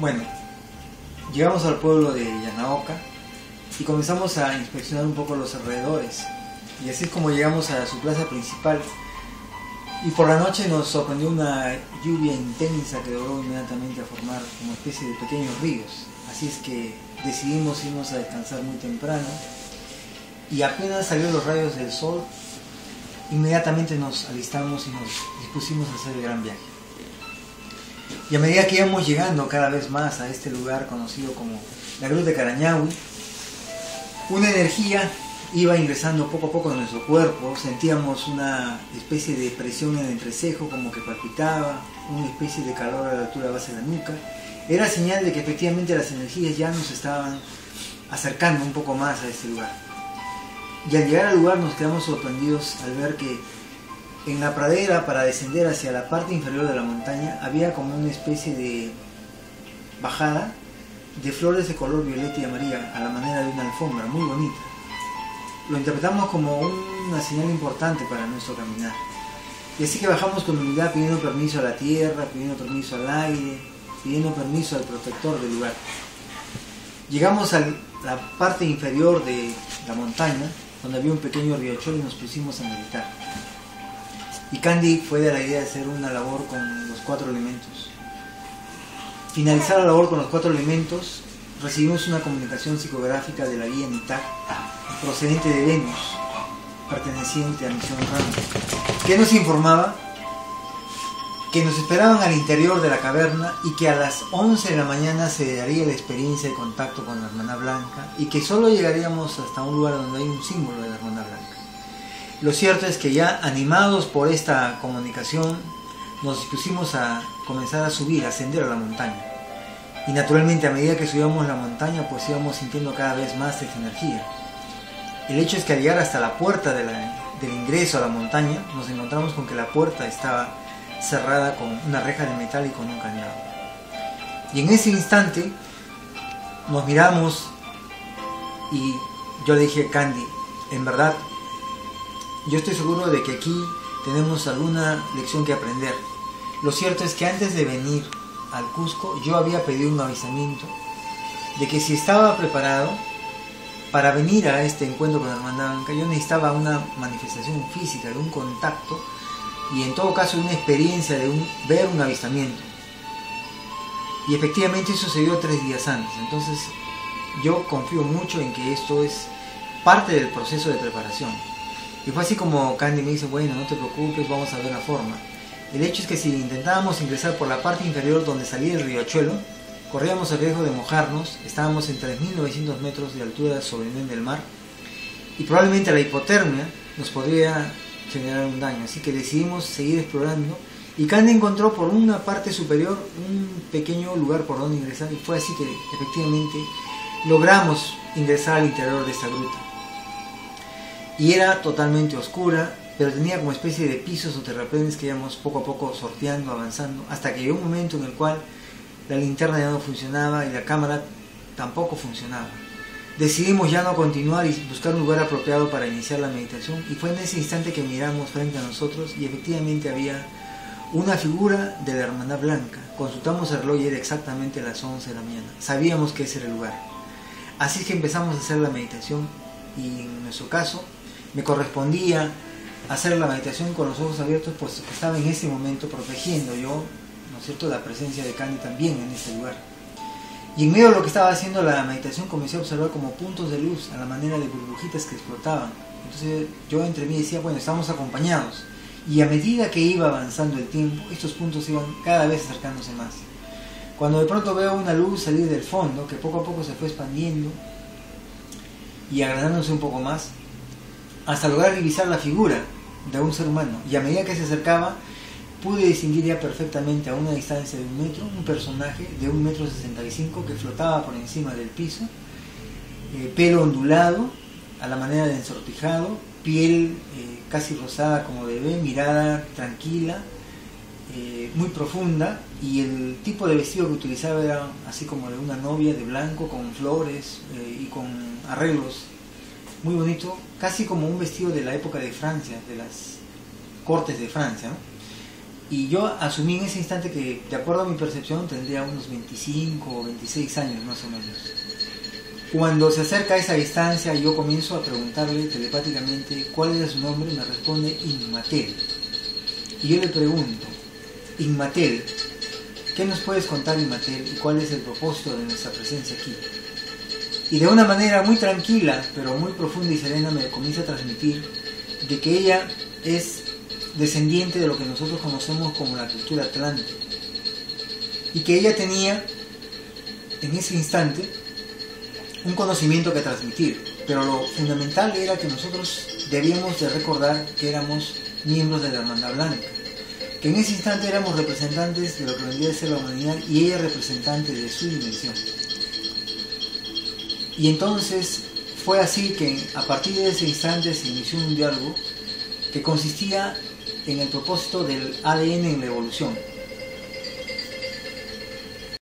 Bueno, llegamos al pueblo de Yanaoka y comenzamos a inspeccionar un poco los alrededores. Y así es como llegamos a su plaza principal. Y por la noche nos sorprendió una lluvia intensa que logró inmediatamente a formar como especie de pequeños ríos. Así es que decidimos irnos a descansar muy temprano. Y apenas salieron los rayos del sol, inmediatamente nos alistamos y nos dispusimos a hacer el gran viaje. Y a medida que íbamos llegando cada vez más a este lugar conocido como la Gruta de Carañahui, una energía iba ingresando poco a poco en nuestro cuerpo. Sentíamos una especie de presión en el entrecejo, como que palpitaba, una especie de calor a la altura de la base de la nuca. Era señal de que efectivamente las energías ya nos estaban acercando un poco más a este lugar. Y al llegar al lugar nos quedamos sorprendidos al ver que en la pradera, para descender hacia la parte inferior de la montaña, había como una especie de bajada de flores de color violeta y amarilla a la manera de una alfombra muy bonita. Lo interpretamos como una señal importante para nuestro caminar. Y así que bajamos con humildad, pidiendo permiso a la tierra, pidiendo permiso al aire, pidiendo permiso al protector del lugar. Llegamos a la parte inferior de la montaña, donde había un pequeño riachuelo, y nos pusimos a meditar. Y Candy fue de la idea de hacer una labor con los 4 elementos. Finalizar la labor con los 4 elementos, recibimos una comunicación psicográfica de la guía Nitar, procedente de Venus, perteneciente a Misión Rama, que nos informaba que nos esperaban al interior de la caverna y que a las 11 de la mañana se daría la experiencia de contacto con la Hermana Blanca y que solo llegaríamos hasta un lugar donde hay un símbolo de la Hermana Blanca. Lo cierto es que ya animados por esta comunicación nos dispusimos a comenzar a subir, a ascender a la montaña. Y naturalmente a medida que subíamos la montaña pues íbamos sintiendo cada vez más esta energía. El hecho es que al llegar hasta la puerta del ingreso a la montaña nos encontramos con que la puerta estaba cerrada con una reja de metal y con un candado. Y en ese instante nos miramos y yo le dije a Candy, en verdad, yo estoy seguro de que aquí tenemos alguna lección que aprender. Lo cierto es que antes de venir al Cusco yo había pedido un avisamiento de que si estaba preparado para venir a este encuentro con la Hermandad Blanca, yo necesitaba una manifestación física, de un contacto, y en todo caso una experiencia de ver un avistamiento. Y efectivamente eso se dio 3 días antes. Entonces yo confío mucho en que esto es parte del proceso de preparación. Y fue así como Candy me dice, bueno, no te preocupes, vamos a ver la forma. El hecho es que si intentábamos ingresar por la parte inferior donde salía el riachuelo, corríamos el riesgo de mojarnos. Estábamos en 3.900 metros de altura sobre el nivel del mar y probablemente la hipotermia nos podría generar un daño. Así que decidimos seguir explorando y Candy encontró por una parte superior un pequeño lugar por donde ingresar, y fue así que efectivamente logramos ingresar al interior de esta gruta. Y era totalmente oscura, pero tenía como especie de pisos o terraplenes que íbamos poco a poco sorteando, avanzando, hasta que llegó un momento en el cual la linterna ya no funcionaba y la cámara tampoco funcionaba. Decidimos ya no continuar y buscar un lugar apropiado para iniciar la meditación, y fue en ese instante que miramos frente a nosotros y efectivamente había una figura de la Hermandad Blanca. Consultamos el reloj y era exactamente las 11 de la mañana. Sabíamos que ese era el lugar. Así es que empezamos a hacer la meditación, y en nuestro caso me correspondía hacer la meditación con los ojos abiertos, puesto que estaba en ese momento protegiendo yo, ¿no es cierto?, la presencia de Candy también en ese lugar. Y en medio de lo que estaba haciendo la meditación comencé a observar como puntos de luz a la manera de burbujitas que explotaban. Entonces yo entre mí decía, bueno, estamos acompañados. Y a medida que iba avanzando el tiempo, estos puntos iban cada vez acercándose más. Cuando de pronto veo una luz salir del fondo, que poco a poco se fue expandiendo y agrandándose un poco más, hasta lograr divisar la figura de un ser humano. Y a medida que se acercaba, pude distinguir ya perfectamente a una distancia de 1 metro, un personaje de 1,65 m que flotaba por encima del piso, pelo ondulado, a la manera de ensortijado, piel casi rosada como bebé, mirada tranquila, muy profunda, y el tipo de vestido que utilizaba era así como de una novia, de blanco, con flores y con arreglos, muy bonito, casi como un vestido de la época de Francia, de las cortes de Francia, ¿no? Y yo asumí en ese instante que, de acuerdo a mi percepción, tendría unos 25 o 26 años más o menos. Cuando se acerca a esa distancia, yo comienzo a preguntarle telepáticamente cuál era su nombre, y me responde Inmatel. Y yo le pregunto, Inmatel, ¿qué nos puedes contar, Inmatel, y cuál es el propósito de nuestra presencia aquí? Y de una manera muy tranquila, pero muy profunda y serena, me comienza a transmitir de que ella es descendiente de lo que nosotros conocemos como la cultura atlántica, y que ella tenía en ese instante un conocimiento que transmitir, pero lo fundamental era que nosotros debíamos de recordar que éramos miembros de la Hermandad Blanca, que en ese instante éramos representantes de lo que vendría a ser la humanidad y ella representante de su dimensión. Y entonces fue así que a partir de ese instante se inició un diálogo que consistía en el propósito del ADN en la evolución.